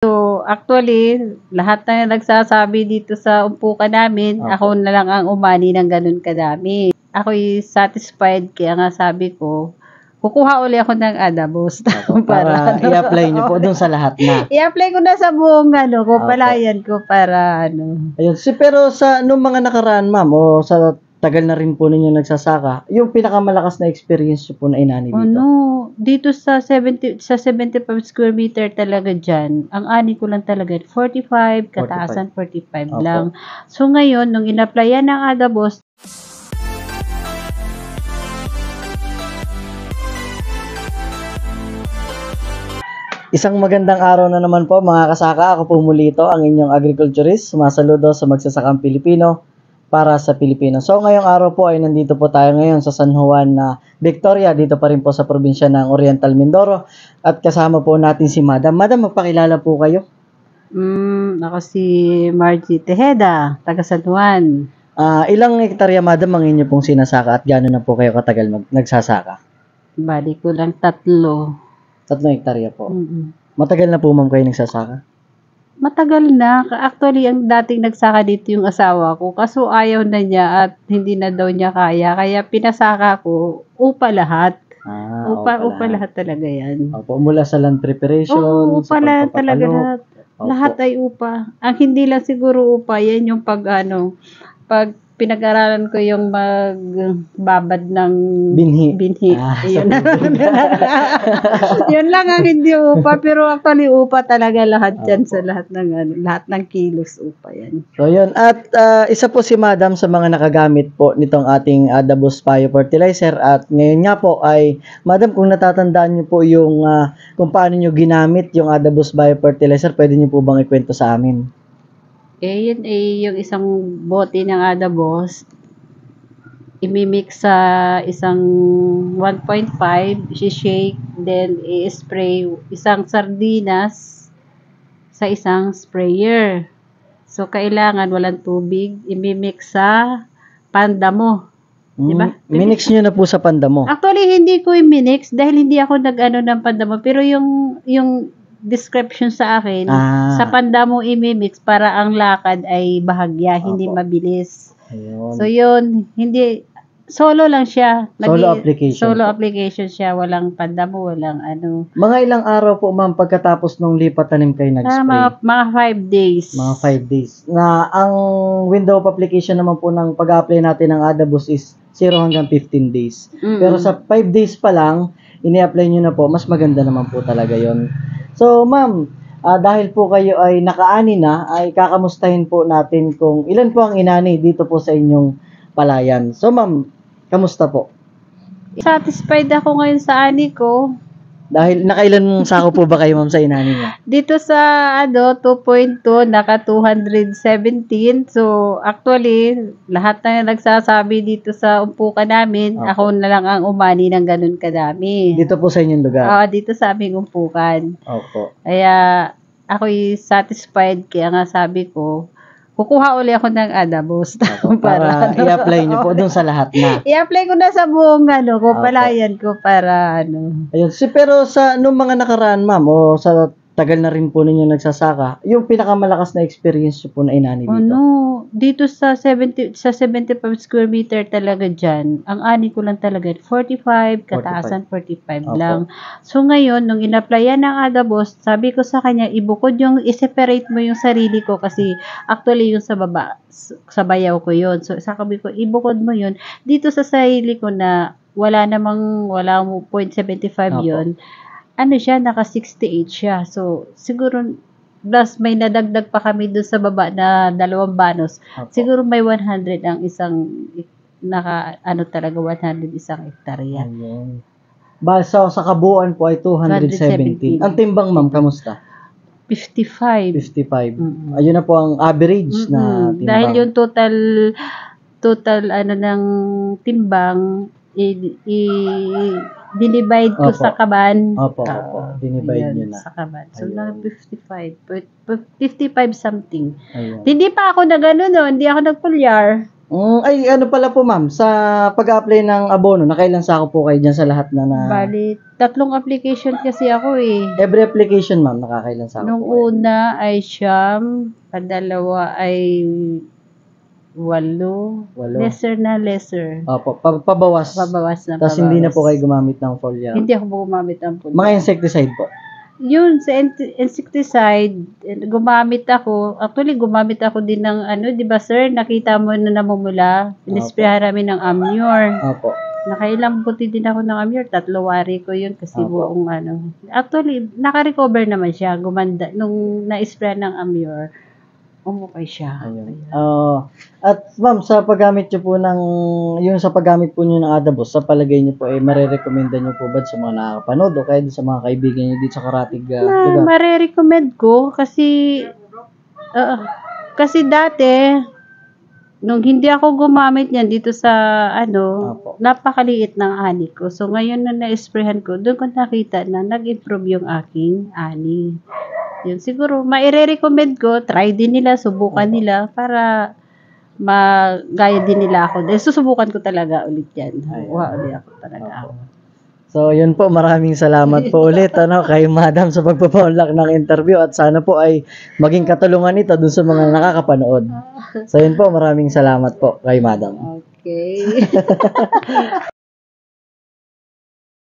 So, actually, lahat na nagsasabi dito sa umpukan namin, ako na lang ang umani ng ganun kadami. Ako'y satisfied, kaya nga sabi ko, kukuha uli ako ng adabos. Para i-apply nyo po dun sa lahat na. I-apply ko na sa buong palayan ko para Ayun. Pero sa nung mga nakaraan, ma'am, o sa tagal na rin po ninyo nagsasaka, yung pinakamalakas na experience nyo po na inani dito? Dito sa 75 square meter talaga dyan, ang ani ko lang talaga, 45, kataasan 45 lang. So ngayon, nung in-applyan ng adabos, Isang magandang araw na naman po mga kasaka. Ako po muli ito, ang inyong agriculturist. Sumasaludo sa magsasakang Pilipino para sa Pilipino. So ngayong araw po ay nandito po tayo ngayon sa San Juan na Victoria. Dito pa rin po sa probinsya ng Oriental Mindoro. At kasama po natin si Madam. Madam, magpakilala po kayo. Ako si Margie Tejeda, taga San Juan. Ilang hektarya, Madam, ang inyo pong sinasaka at gano'n na po kayo katagal nagsasaka? Bali ko lang 3. 3 hektarya po. Matagal na po, ma'am, kayo nagsasaka? Matagal na. Actually, ang dating nagsaka dito yung asawa ko. Kaso ayaw na niya at hindi na daw niya kaya. Kaya pinasaka ko, upa lahat. Upa lahat talaga yan. Opo, mula sa land preparation. Oo, upa lahat talaga lahat. Lahat ay upa. Ang hindi lang siguro upa, yan yung pag pinag-aralan ko yung magbabad ng binhi. Yun lang ang hindi upa, pero actually upa talaga lahat dyan sa lahat ng kilos upa yan. So yun, at isa po si Madam sa mga nakagamit po nitong ating Adabos Biofertilizer, at ngayon nga po ay, Madam, kung natatandaan niyo po yung kung paano niyo ginamit yung Adabos Biofertilizer, pwede niyo po bang ikwento sa amin? Yun yung isang bote ng adabos, imimix sa isang 1.5, shake, then i-spray isang sardinas sa isang sprayer. So, kailangan walang tubig, imimix sa panda mo. Diba? Minix nyo na po sa panda mo? Actually, hindi ko i-minix dahil hindi ako nag-ano ng panda mo, pero yung description sa akin, sa panda mo imimix para ang lakad ay bahagya, hindi mabilis. Ayun. So yun, hindi, solo lang siya. Solo application siya, walang panda mo, walang ano. Mga ilang araw po, ma'am, pagkatapos nung lipat tanim kayo nag-spray? Mga 5 days. Mga 5 days. Na ang window of application naman po ng pag-apply natin ng Adabos is 0 hanggang 15 days. Pero sa 5 days pa lang, ini-apply nyo na po, mas maganda naman po talaga yon. So, ma'am, dahil po kayo ay nakaani na, ay kakamustahin po natin kung ilan po ang inani dito po sa inyong palayan. So, ma'am, kamusta po? Satisfied ako ngayon sa ani ko. Dahil nakailan sako po ba kayo, ma'am, sa inani niya? Dito sa 2.2, naka 217. So, actually, lahat na nagsasabi dito sa umpukan namin, ako na lang ang umani ng ganun kadami. Dito po sa inyong lugar? Dito sa aming umpukan. Opo. Kaya, ako'y satisfied, kaya nga sabi ko, kukuha uli ako ng adabos. Para i-apply nyo po dun sa lahat na. I-apply ko na sa buong palayan ko para Ayun. Pero sa nung mga nakaraan, ma'am, o sa tagal na rin po ninyo nagsasaka, yung pinakamalakas na experience nyo po na inani dito? Dito sa 75 square meter talaga dyan, ang ani ko lang talaga, 45, kataasan 45 lang. So ngayon, nung in-applyan ng adabos, sabi ko sa kanya, ibukod i-separate mo yung sarili ko kasi actually yung sa baba, sa bayaw ko yun. So sabi ko, ibukod mo yun. Dito sa sarili ko na walang 0.75 yun, siya, naka 68 siya. So, siguro, plus may nadagdag pa kami doon sa baba na 2 banos. Siguro may 100 ang isang, talaga 100 isang hektarya. So, sa kabuuan po ay 217. Ang timbang, ma'am, kamusta? 55. 55. Ayun na po ang average na timbang. Dahil yung total ng timbang, dinivide ko sa kaban. Dinivide nyo na. Sa kaban. So, na 55 something. Ayun. Hindi pa ako hindi ako nagpulyar. Ay, ano pala po ma'am, sa pag-apply ng abono, nakailan sako po kayo dyan sa lahat na Bali, 3 application kasi ako eh. every application ma'am, nakakailan sako Nung po kayo? una ay 9, padalawa ay 8. Walo. Lesser na lesser. Opo, pabawas. Pabawas na Tapos hindi na po pabawas. kayo gumamit ng foliar. Hindi ako gumamit ng pulbo. Mga insecticide po. Yun, sa insecticide, gumamit ako. Actually, gumamit ako din ng di ba sir, nakita mo na namumula. Inisprayan namin ng Amur. Opo. Nakailang buti din ako ng Amur. 3 wari ko yun kasi Opo. buong Actually, naka-recover naman siya. Gumanda. Nung na-spray ng Amur, umukay siya. Ayun. At ma'am, sa paggamit niyo po yung sa paggamit po niyo ng Adabos, sa palagay niyo po, marerekomenda niyo po ba sa mga nakakapanood o kaya sa mga kaibigan niyo dito sa Karatig lugar? Mare-recommend ko kasi dati, nung hindi ako gumamit niyan dito sa Opo. napakaliit ng ani ko. So ngayon na na-sprayhan ko, doon ko nakita na nag-improve yung aking ani. Yun, siguro, maire-recommend ko, try din nila, subukan nila, para magaya din nila ako. Dahil susubukan ko talaga ulit yan. Wow, ulit ako talaga. So, yun po, maraming salamat po ulit kay Madam sa pagpapaunlak ng interview at sana po ay maging katulungan ito dun sa mga nakakapanood. So, yun po, maraming salamat po kay Madam. Okay.